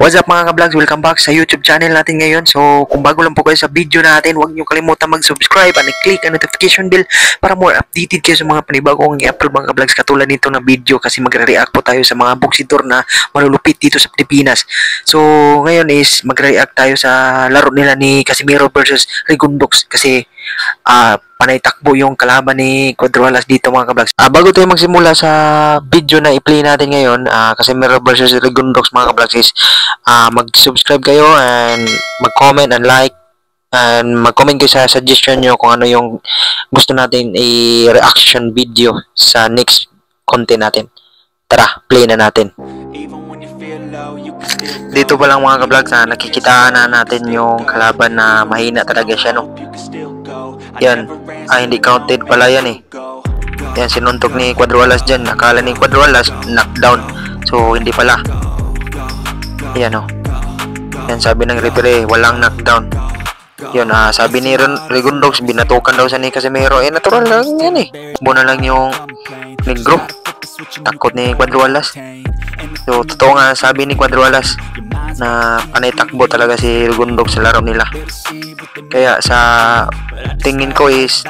What's up mga ka-vlogs? Welcome back sa YouTube channel natin ngayon. So, kung bago lang po kayo sa video natin, huwag niyo kalimutan mag-subscribe and i-click ang notification bell para more updated kayo sa mga panibagong i-upload mga ka-vlogs katulad nito na video kasi magre-react po tayo sa mga boxidor na malulupit dito sa Pilipinas. So, ngayon is magre-react tayo sa laro nila ni Casimiro versus Rigundox kasi panay takbo yung kalaban ni Cuadruelas dito mga ka-vlogs. Bago tayo magsimula sa video na i-play natin ngayon, Casimiro versus Rigundox mga ka-vlogs is mag-subscribe kayo and mag-comment and like and mag-comment kayo sa suggestion nyo kung ano yung gusto natin i-reaction video sa next content natin. Tara, play na natin. Dito pa lang mga ka-vlogs nakikitaan na natin yung kalaban na mahina talaga siya no. Yan, hindi counted pala yan eh. Yan, sinuntok ni Cuadruelas dyan. Akala ni Cuadruelas knockdown. So, hindi pala. Yan o. Yan, sabi ng referee, walang knockdown. Yun, sabi ni Rigundox, binatukan daw sa ni Casimiro. Natural lang yan eh. Buna lang yung negro. Takot ni Cuadruelas. So, totoo nga sabi ni Cuadruelas na panay takbo talaga si Rigundox sa laro nila. Kaya sa tingin ko is